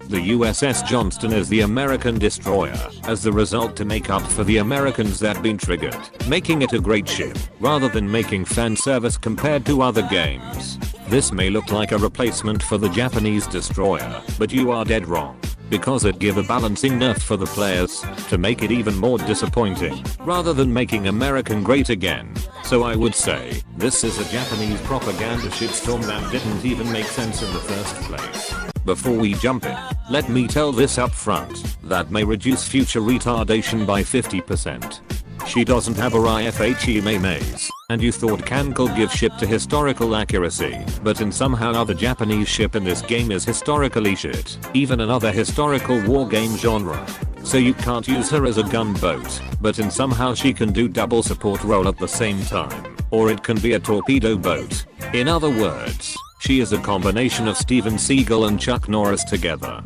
The USS Johnston is the American destroyer, as the result to make up for the Americans that been triggered, making it a great ship, rather than making fan service compared to other games. This may look like a replacement for the Japanese destroyer, but you are dead wrong, because it give a balancing nerf for the players, to make it even more disappointing, rather than making American great again. So I would say, this is a Japanese propaganda shitstorm that didn't even make sense in the first place. Before we jump in, let me tell this up front, that may reduce future retardation by 50%. She doesn't have a IFHE maze, and you thought Kancolle give ship to historical accuracy, but in somehow other Japanese ship in this game is historically shit, even another historical war game genre. So you can't use her as a gunboat, but in somehow she can do double support role at the same time, or it can be a torpedo boat. In other words, she is a combination of Steven Seagal and Chuck Norris together.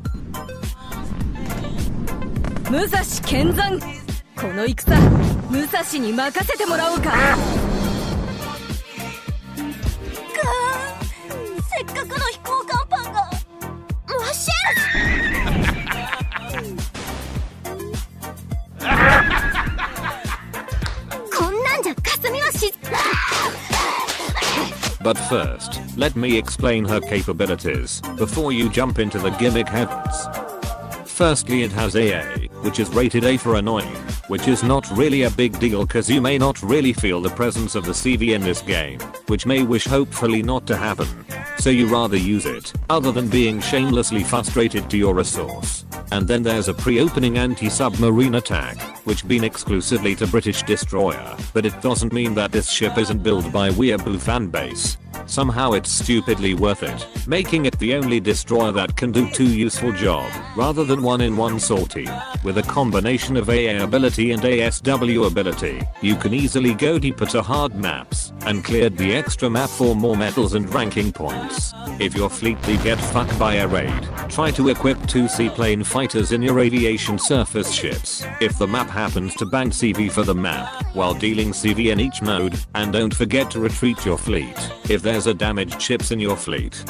武蔵剣山この戦武蔵に任せてもらおうかせっかくの飛行甲板がわしこんなんじゃ霞はし But first, let me explain her capabilities, before you jump into the gimmick heavens. Firstly, it has AA, which is rated A for annoying, which is not really a big deal cause you may not really feel the presence of the CV in this game, which may wish hopefully not to happen. So you rather use it, other than being shamelessly frustrated to your resource. And then there's a pre-opening anti-submarine attack, which been exclusively to British destroyer, but it doesn't mean that this ship isn't built by weeaboo fanbase. Somehow it's stupidly worth it, making it the only destroyer that can do two useful jobs, rather than one-in-one sortie. With a combination of AA ability and ASW ability, you can easily go deeper to hard maps, and cleared the extra map for more medals and ranking points. If your fleet get fucked by a raid, try to equip 2 seaplane fighters in your aviation surface ships, if the map happens to bank CV for the map, while dealing CV in each mode, and don't forget to retreat your fleet, if there's a damaged ships in your fleet.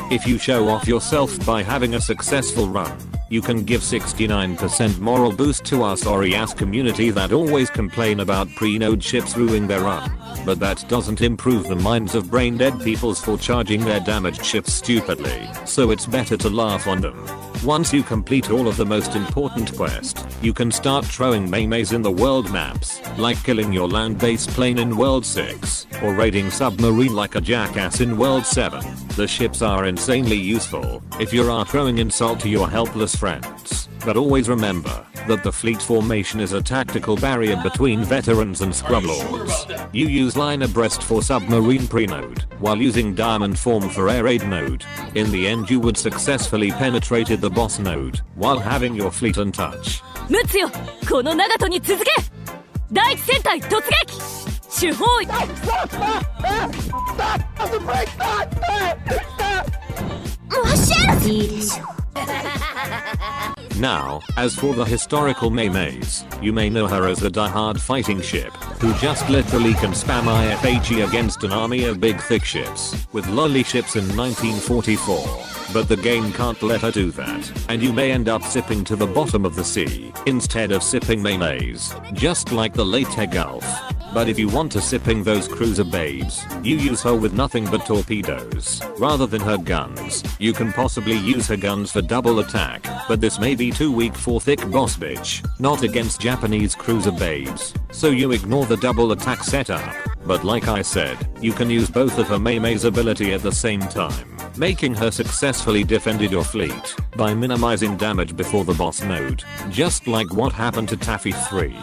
If you show off yourself by having a successful run, you can give 69% moral boost to our sorry-ass community that always complain about pre-node ships ruining their run. But that doesn't improve the minds of brain-dead peoples for charging their damaged ships stupidly, so it's better to laugh on them. Once you complete all of the most important quests, you can start throwing melees in the world maps, like killing your land-based plane in World 6, or raiding submarine like a jackass in World 7. The ships are insanely useful if you are throwing insult to your helpless friends, but always remember that the fleet formation is a tactical barrier between veterans and scrublords. You use line abreast for submarine pre-node, while using diamond form for air raid node. In the end you would successfully penetrated the boss node, while having your fleet untouched. ムツよこの長門に続け第一戦隊突撃手法 Now, as for the historical melees, you may know her as the die-hard fighting ship, who just literally can spam IFHE against an army of big thick ships, with lolly ships in 1944. But the game can't let her do that, and you may end up sipping to the bottom of the sea, instead of sipping melees, just like the Leyte Gulf. But if you want to sipping those cruiser babes, you use her with nothing but torpedoes, rather than her guns. You can possibly use her guns for double attack, but this may be too weak for thick boss bitch, not against Japanese cruiser babes, so you ignore the double attack setup. But like I said, you can use both of her melee's ability at the same time, making her successfully defended your fleet, by minimizing damage before the boss node, just like what happened to Taffy 3.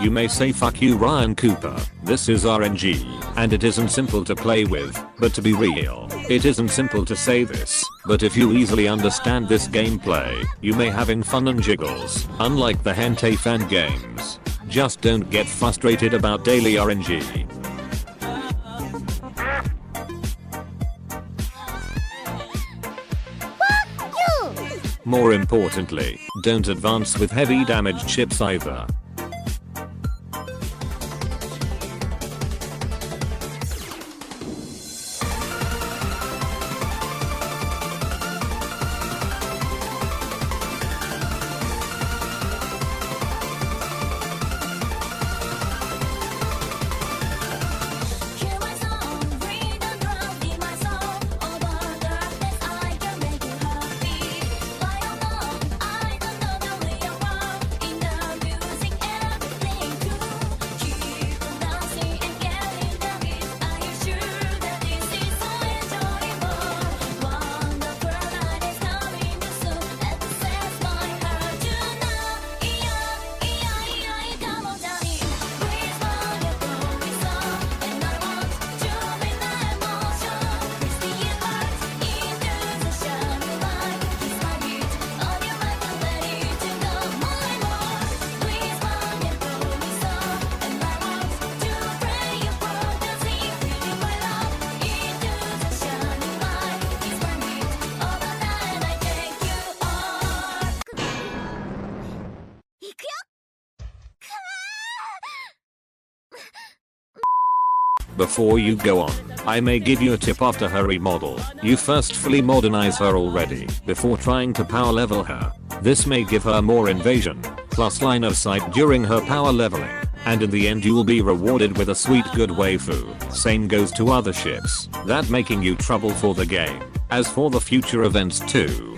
You may say fuck you Ryan Cooper, this is RNG, and it isn't simple to play with, but to be real, it isn't simple to say this, but if you easily understand this gameplay, you may having fun and jiggles, unlike the hentai fan games. Just don't get frustrated about daily RNG. More importantly, don't advance with heavy damaged ships either. Before you go on, I may give you a tip after her remodel. You first fully modernize her already before trying to power level her. This may give her more invasion, plus line of sight during her power leveling, and in the end you'll be rewarded with a sweet good waifu. Same goes to other ships, that making you trouble for the game. As for the future events too.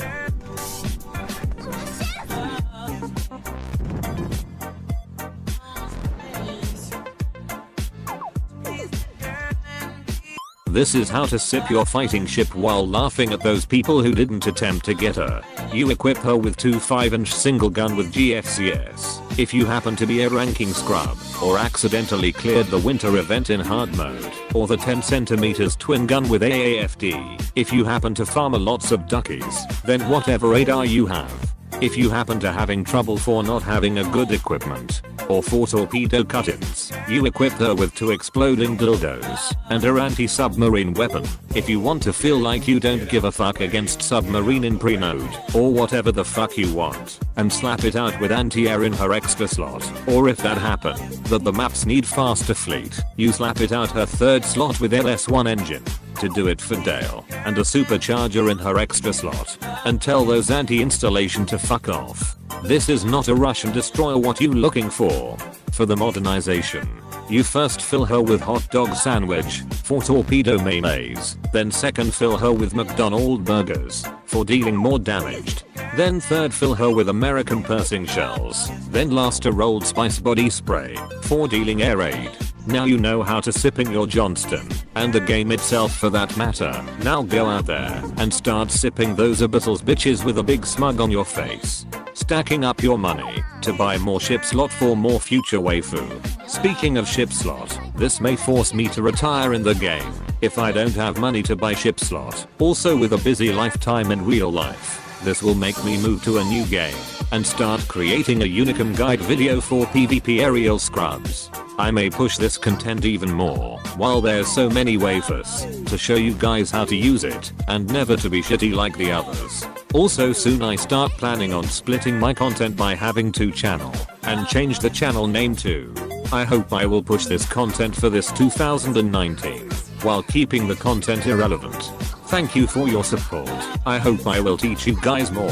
This is how to sip your fighting ship while laughing at those people who didn't attempt to get her. You equip her with 2 5-inch single gun with GFCS. If you happen to be a ranking scrub, or accidentally cleared the winter event in hard mode, or the 10cm twin gun with AAFD. If you happen to farm lots of duckies, then whatever radar you have. If you happen to having trouble for not having a good equipment, or for torpedo cut-ins, you equip her with 2 exploding dildos and her anti-submarine weapon. If you want to feel like you don't give a fuck against submarine in pre-node, or whatever the fuck you want, and slap it out with anti-air in her extra slot, or if that happen, that the maps need faster fleet, you slap it out her 3rd slot with LS1 engine. To do it for Dale, and a supercharger in her extra slot, and tell those anti-installation to fuck off. This is not a rush and destroy what you looking for. For the modernization, you first fill her with hot dog sandwich, for torpedo mayonnaise, then second fill her with McDonald's burgers, for dealing more damaged. Then third fill her with American pursing shells, then last a rolled spice body spray, for dealing air raid. Now you know how to sipping your Johnston, and the game itself for that matter. Now go out there and start sipping those abyssals bitches with a big smug on your face. Stacking up your money to buy more ship slot for more future waifu. Speaking of ship slot, this may force me to retire in the game if I don't have money to buy ship slot. Also with a busy lifetime in real life, this will make me move to a new game and start creating a Unicum guide video for PvP aerial scrubs. I may push this content even more while there's so many waifus to show you guys how to use it and never to be shitty like the others. Also soon I start planning on splitting my content by having 2 channel and change the channel name too. I hope I will push this content for this 2019 while keeping the content irrelevant. Thank you for your support. I hope I will teach you guys more.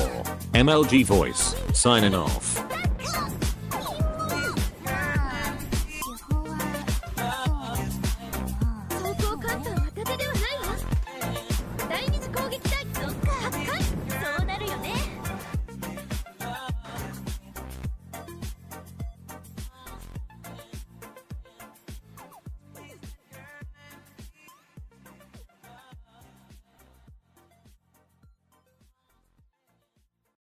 MLG Voice, signing off.